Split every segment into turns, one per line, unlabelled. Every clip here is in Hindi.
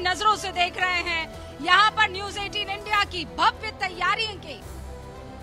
नजरों से देख रहे हैं। यहाँ पर न्यूज 18 इंडिया की भव्य तैयारियों के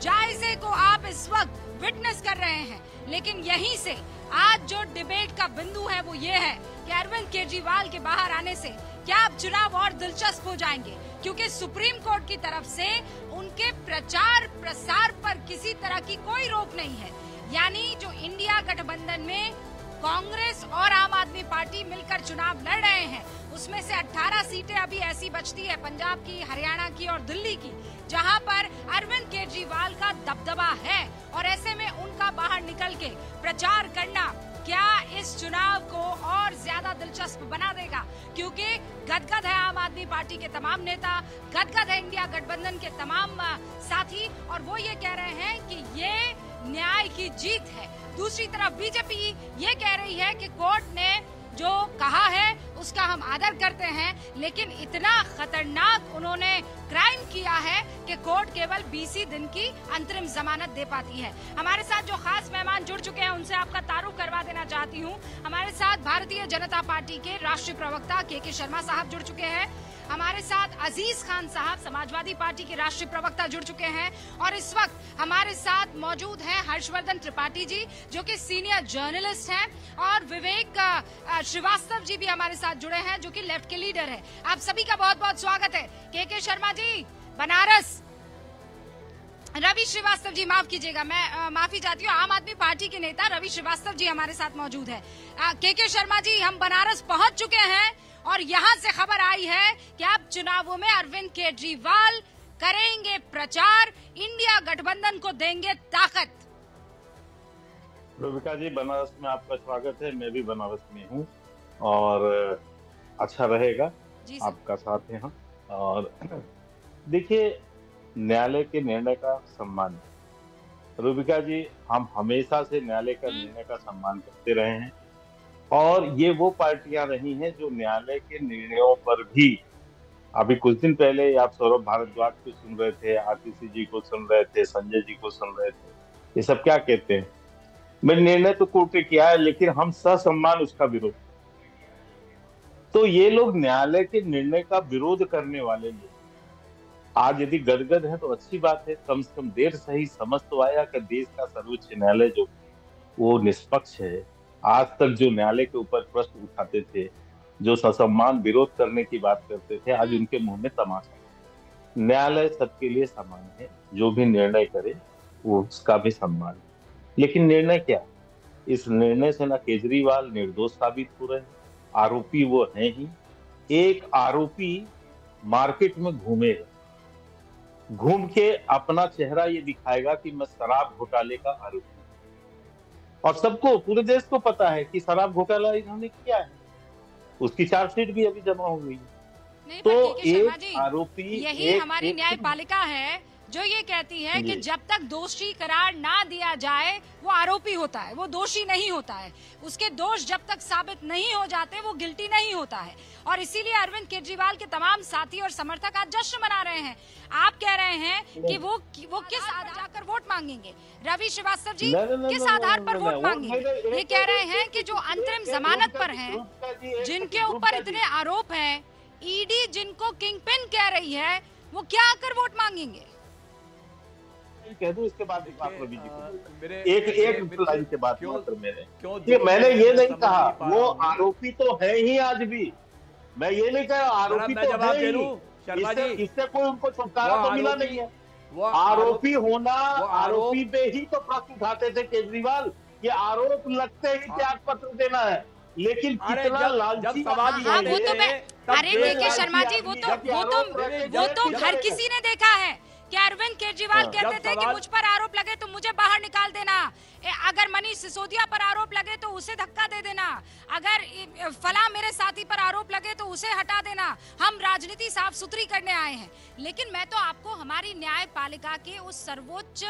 जायजे को आप इस वक्त विटनेस कर रहे हैं। लेकिन यहीं से आज जो डिबेट का बिंदु है वो ये है कि अरविंद केजरीवाल के बाहर आने से क्या अब चुनाव और दिलचस्प हो जाएंगे, क्योंकि सुप्रीम कोर्ट की तरफ से उनके प्रचार प्रसार पर किसी तरह की कोई रोक नहीं है। यानी जो इंडिया गठबंधन में कांग्रेस और आम आदमी पार्टी मिलकर चुनाव लड़ रहे हैं, उसमें से 18 सीटें अभी ऐसी बचती है, पंजाब की, हरियाणा की और दिल्ली की, जहां पर अरविंद केजरीवाल का दबदबा है। और ऐसे में उनका बाहर निकल के प्रचार करना क्या इस चुनाव को और ज्यादा दिलचस्प बना देगा, क्योंकि गदगद है आम आदमी पार्टी के तमाम नेता, गदगद है इंडिया गठबंधन के तमाम साथी, और वो ये कह रहे हैं कि ये न्याय की जीत है। दूसरी तरफ बीजेपी ये कह रही है कि कोर्ट ने जो कहा है उसका हम आदर करते हैं, लेकिन इतना खतरनाक उन्होंने क्राइम किया है कि कोर्ट केवल 20 दिन की अंतरिम जमानत दे पाती है। हमारे साथ जो खास मेहमान जुड़ चुके हैं उनसे आपका तारुफ करवा देना चाहती हूं। हमारे साथ भारतीय जनता पार्टी के राष्ट्रीय प्रवक्ता के शर्मा साहब जुड़ चुके हैं। हमारे साथ अजीज खान साहब समाजवादी पार्टी के राष्ट्रीय प्रवक्ता जुड़ चुके हैं, और इस वक्त हमारे साथ मौजूद हैं हर्षवर्धन त्रिपाठी जी जो कि सीनियर जर्नलिस्ट हैं, और विवेक श्रीवास्तव जी भी हमारे साथ जुड़े हैं जो कि लेफ्ट के लीडर हैं। आप सभी का बहुत बहुत स्वागत है। के शर्मा जी बनारस, रवि श्रीवास्तव जी माफ कीजिएगा, मैं माफी चाहती हूँ, आम आदमी पार्टी के नेता रवि श्रीवास्तव जी हमारे साथ मौजूद है। के शर्मा जी, हम बनारस पहुंच चुके हैं और यहाँ से खबर आई है कि अब चुनावों में अरविंद केजरीवाल करेंगे प्रचार, इंडिया गठबंधन को देंगे ताकत।
रूबिका जी, बनारस में आपका स्वागत है। मैं भी बनारस में हूँ और अच्छा रहेगा आपका साथ यहाँ। और देखिए, न्यायालय के निर्णय का सम्मान, रूबिका जी, हम हमेशा से न्यायालय का निर्णय का सम्मान करते रहे हैं, और ये वो पार्टियां रही हैं जो न्यायालय के निर्णयों पर भी, अभी कुछ दिन पहले आप सौरभ भारद्वाज को सुन रहे थे, आतिशी जी को सुन रहे थे, संजय जी को सुन रहे थे, ये सब क्या कहते हैं, मैं निर्णय तो कोर्ट ने किया है लेकिन हम ससम्मान उसका विरोध। तो ये लोग न्यायालय के निर्णय का विरोध करने वाले लोग आज यदि गदगद है तो अच्छी बात है, कम से कम देर सही समझ तो आया कि देश का सर्वोच्च न्यायालय जो वो निष्पक्ष है। आज तक जो न्यायालय के ऊपर प्रश्न उठाते थे, जो ससम्मान विरोध करने की बात करते थे, आज उनके मुंह में तमाशा। न्यायालय सबके लिए समान है, जो भी निर्णय करे वो उसका भी सम्मान है। लेकिन निर्णय क्या, इस निर्णय से ना केजरीवाल निर्दोष साबित हो रहे हैं, आरोपी वो हैं ही। एक आरोपी मार्केट में घूमेगा, घूम के अपना चेहरा ये दिखाएगा कि मैं शराब घोटाले का आरोपी, और सबको, पूरे देश को पता है कि शराब घोटाला इन्होंने किया है, उसकी चार्जशीट भी अभी जमा हो गई है। तो एक आरोपी,
यही हमारी न्यायपालिका है जो ये कहती है कि जब तक दोषी करार ना दिया जाए वो आरोपी होता है, वो दोषी नहीं होता है। उसके दोष जब तक साबित नहीं हो जाते वो गिल्टी नहीं होता है। और इसीलिए अरविंद केजरीवाल के तमाम साथी और समर्थक आज जश्न मना रहे हैं। आप कह रहे हैं कि वो किस आधार जाकर वोट मांगेंगे? रवि श्रीवास्तव जी किस आधार पर वोट मांगेंगे? ये कह रहे हैं कि जो अंतरिम जमानत पर हैं, जिनके ऊपर इतने आरोप हैं, ईडी जिनको किंग पिन कह रही है, वो क्या आकर वोट मांगेंगे?
कह दूं इसके बाद एक बात रवि जी को, एक लाइन के बाद मात्र मैंने ये नहीं कहा वो आरोपी तो है ही, आज भी मैं ये नहीं कह रहा आरोपी तो है ही, इससे कोई उनको छुटकारा तो मिला नहीं है। आरोपी होना, आरोपी पे ही तो प्रश्न उठाते थे केजरीवाल, ये आरोप लगते ही त्याग पत्र देना है। लेकिन कितना लालची समाज है।
अरे के शर्मा जी, वो तो हर किसी ने देखा है कि अरविंद केजरीवाल कहते थे कि मुझ पर आरोप लगे तो मुझे बाहर निकाल देना, अगर मनीष सिसोदिया पर आरोप लगे तो उसे धक्का दे देना, अगर फला मेरे साथी पर आरोप लगे तो उसे हटा देना। हम राजनीति साफ सुथरी करने आए हैं। लेकिन मैं तो आपको हमारी न्यायपालिका के उस सर्वोच्च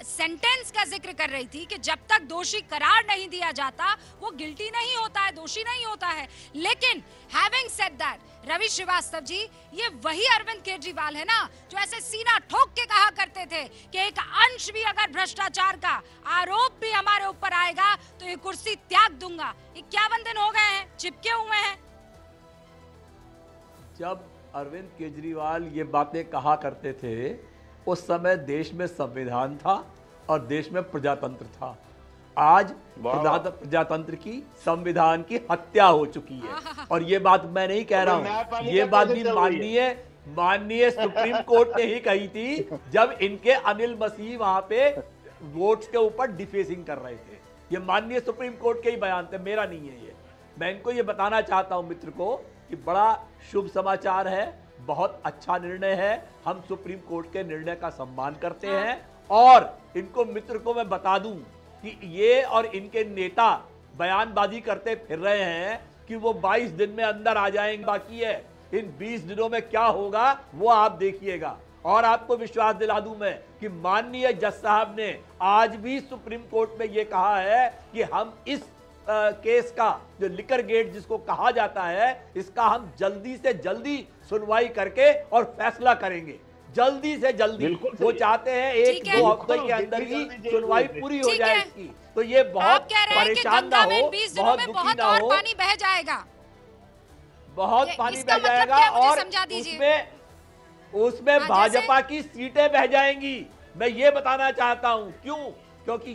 सेंटेंस का जिक्र कर रही थी कि जब तक दोषी करार नहीं दिया जाता वो गिल्टी नहीं होता है, दोषी नहीं होता है। लेकिन having said that, Ravi Srivastava ji, ये वही अरविंद केजरीवाल है ना जो ऐसे सीना ठोक के कहा करते थे कि एक अंश भी अगर भ्रष्टाचार का आरोप भी हमारे ऊपर आएगा तो ये कुर्सी त्याग दूंगा। 51 दिन हो गए हैं, चिपके हुए हैं।
जब अरविंद केजरीवाल ये बातें कहा करते थे उस समय देश में संविधान था और देश में प्रजातंत्र था। आज प्रजातंत्र की, संविधान की हत्या हो चुकी है। और ये बात मैं नहीं कह रहा हूं, ये बात भी माननीय सुप्रीम कोर्ट ने ही कही थी जब इनके अनिल मसीह वहां पे वोट्स के ऊपर डिफेसिंग कर रहे थे। ये माननीय सुप्रीम कोर्ट के ही बयान थे, मेरा नहीं है ये। मैं इनको ये बताना चाहता हूं मित्र को कि बड़ा शुभ समाचार है, बहुत अच्छा निर्णय है। हम सुप्रीम कोर्ट के निर्णय का सम्मान करते हैं और इनको मित्र को मैं बता दूं कि ये और इनके नेता बयानबाजी करते फिर रहे हैं कि वो 22 दिन में अंदर आ जाएंगे, बाकी है। इन 20 दिनों में क्या होगा वो आप देखिएगा। और आपको विश्वास दिला दूं मैं कि माननीय जज साहब ने आज भी सुप्रीम कोर्ट में ये कहा है कि हम इस केस का, जो लिकर गेट जिसको कहा जाता है, इसका हम जल्दी से जल्दी सुनवाई करके और फैसला करेंगे, जल्दी से जल्दी। वो चाहते हैं 1-2 हफ्ते के अंदर ही सुनवाई पूरी हो जाए इसकी। तो ये बहुत परेशान ना हो, बहुत दुखी ना हो,
पानी बह जाएगा,
बहुत पानी बह जाएगा और उसमें भाजपा की सीटें बह जाएंगी। मैं ये बताना चाहता हूं। क्यों? क्योंकि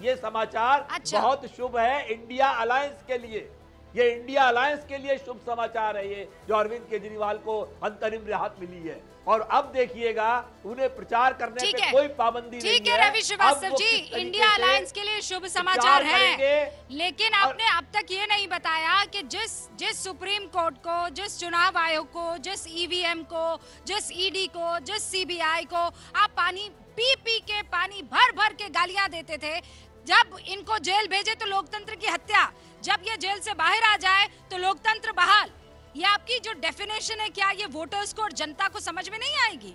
ये समाचार बहुत शुभ है इंडिया अलायंस के लिए। ये इंडिया अलायंस के लिए शुभ समाचार है ये, जो अरविंद केजरीवाल को अंतरिम राहत मिली है। और अब देखिएगा उन्हें प्रचार करने पे कोई पाबंदी नहीं है।
ठीक है रवि श्रीवास्तव जी, इंडिया अलायंस के लिए शुभ समाचार है, लेकिन आपने अब तक ये नहीं बताया कि जिस सुप्रीम कोर्ट को, जिस चुनाव आयोग को, जिस ईवीएम को, जिस ईडी को, जिस सीबीआई को आप पानी पी के, पानी भर भर के गालियां देते थे, जब इनको जेल भेजे तो लोकतंत्र की हत्या, जब ये जेल से बाहर आ जाए तो लोकतंत्र बहाल। ये आपकी जो डेफिनेशन है, क्या ये वोटर्स को और जनता को समझ में नहीं आएगी?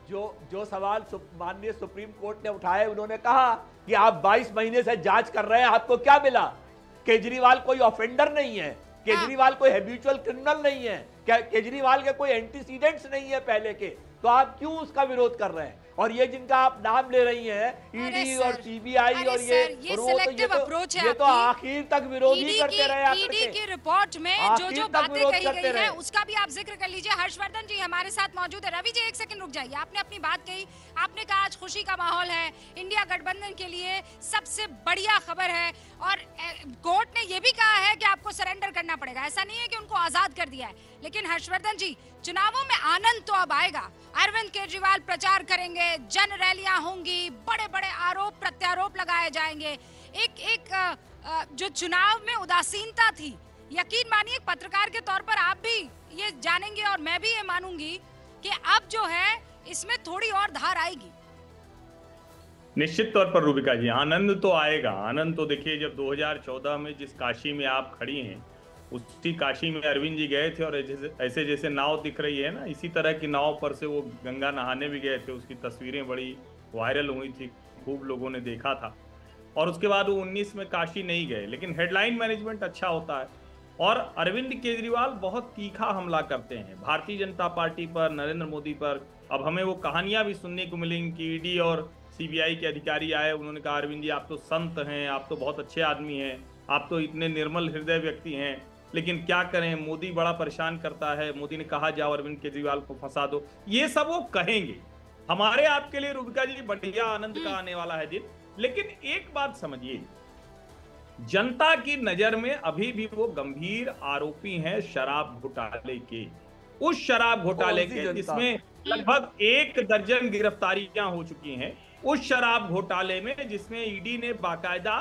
जो सवाल माननीय सुप्रीम कोर्ट ने उठाए, उन्होंने कहा कि आप 22 महीने से जांच कर रहे हैं, आपको क्या मिला? केजरीवाल कोई ऑफेंडर नहीं है, केजरीवाल कोई हैबिचुअल क्रिमिनल नहीं है, केजरीवाल के कोई एंटीसीडेंट्स नहीं है पहले के, तो आप क्यों उसका विरोध कर रहे हैं? और ये जिनका आप नाम ले रही हैं, ईडी और सीबीआई और ये तो आखिर तक विरोध ही करते रहे।
ईडी की रिपोर्ट में जो बातें कही गई है उसका भी आप जिक्र कर लीजिए। हर्षवर्धन जी हमारे साथ मौजूद है। रवि जी एक सेकंड रुक जाइए, आपने अपनी बात कही, आपने कहा आज खुशी का माहौल है, इंडिया गठबंधन के लिए सबसे बढ़िया खबर है, और कोर्ट ने यह भी कहा है कि आपको सरेंडर करना पड़ेगा, ऐसा नहीं है कि उनको आजाद कर दिया है। लेकिन हर्षवर्धन जी, चुनावों में आनंद तो अब आएगा। अरविंद केजरीवाल प्रचार करेंगे, जन रैलियां होंगी, बड़े बड़े आरोप प्रत्यारोप लगाए जाएंगे। एक जो चुनाव में उदासीनता थी, यकीन मानिए पत्रकार के तौर पर आप भी ये जानेंगे और मैं भी ये मानूंगी कि अब जो है इसमें थोड़ी और धार आएगी।
निश्चित तौर पर रूबिका जी, आनंद तो आएगा। आनंद तो देखिए, जब 2014 में जिस काशी में आप खड़ी हैं, उसी काशी में अरविंद जी गए थे, और ऐसे जैसे नाव दिख रही है ना, इसी तरह की नाव पर से वो गंगा नहाने भी गए थे। उसकी तस्वीरें बड़ी वायरल हुई थी, खूब लोगों ने देखा था। और उसके बाद वो 19 में काशी नहीं गए, लेकिन हेडलाइन मैनेजमेंट अच्छा होता है। और अरविंद केजरीवाल बहुत तीखा हमला करते हैं भारतीय जनता पार्टी पर, नरेंद्र मोदी पर। अब हमें वो कहानियां भी सुनने को मिलेंगी कि ईडी और सीबीआई के अधिकारी आए, उन्होंने कहा अरविंद जी आप तो संत हैं, आप तो बहुत अच्छे आदमी हैं, आप तो इतने निर्मल हृदय व्यक्ति हैं, लेकिन क्या करें, मोदी बड़ा परेशान करता है, मोदी ने कहा जाओ अरविंद केजरीवाल को फंसा दो। ये सब वो कहेंगे। हमारे आपके लिए रूबिका जी बढ़िया आनंद का आने वाला है दिन। लेकिन एक बात समझिए, जनता की नजर में अभी भी वो गंभीर आरोपी हैं शराब घोटाले के। उस शराब घोटाले के जिसमें लगभग 1 दर्जन गिरफ्तारियां हो चुकी हैं, उस शराब घोटाले में जिसमें ईडी ने बाकायदा,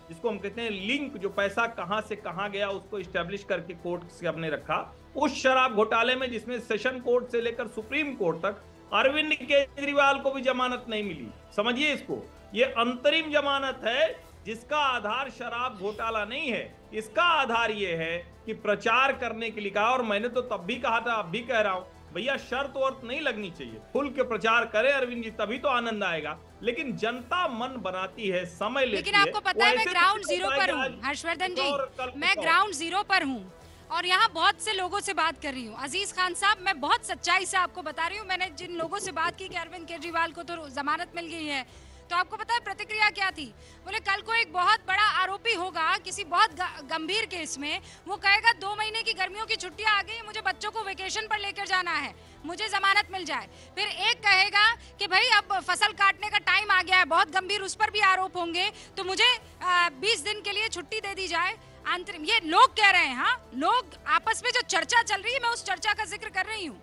जिसको हम कहते हैं लिंक, जो पैसा कहां से कहां गया उसको स्टैब्लिश करके कोर्ट से हमने रखा, उस शराब घोटाले में जिसमें सेशन कोर्ट से लेकर सुप्रीम कोर्ट तक अरविंद केजरीवाल को भी जमानत नहीं मिली। समझिए इसको, ये अंतरिम जमानत है जिसका आधार शराब घोटाला नहीं है, इसका आधार ये है कि प्रचार करने के लिए कहा। और मैंने तो तब भी कहा था, अब भी कह रहा हूं, भैया शर्त वर्त नहीं लगनी चाहिए, खुल के प्रचार करे अरविंद जी, तभी तो आनंद आएगा। लेकिन जनता मन बनाती है, समय लेती है।
लेकिन आपको पता है मैं ग्राउंड जीरो पर हूँ हर्षवर्धन जी, मैं ग्राउंड जीरो पर हूँ और यहाँ बहुत से लोगों से बात कर रही हूँ। अजीज खान साहब, मैं बहुत सच्चाई से आपको बता रही हूँ, मैंने जिन लोगों से बात की कि अरविंद केजरीवाल को तो जमानत मिल गई है, तो आपको पता है प्रतिक्रिया क्या थी? बोले कल को एक बहुत बड़ा आरोपी होगा किसी बहुत गंभीर केस में, वो कहेगा 2 महीने की गर्मियों की छुट्टियां आ गई, मुझे बच्चों को वेकेशन पर लेकर जाना है, मुझे जमानत मिल जाए। फिर एक कहेगा कि भाई अब फसल काटने का टाइम आ गया है, बहुत गंभीर, उस पर भी आरोप होंगे, तो मुझे 20 दिन के लिए छुट्टी दे दी जाए। अंतरिम, ये लोग कह रहे हैं, हाँ, लोग आपस में जो चर्चा चल रही है, मैं उस चर्चा का जिक्र कर रही हूँ।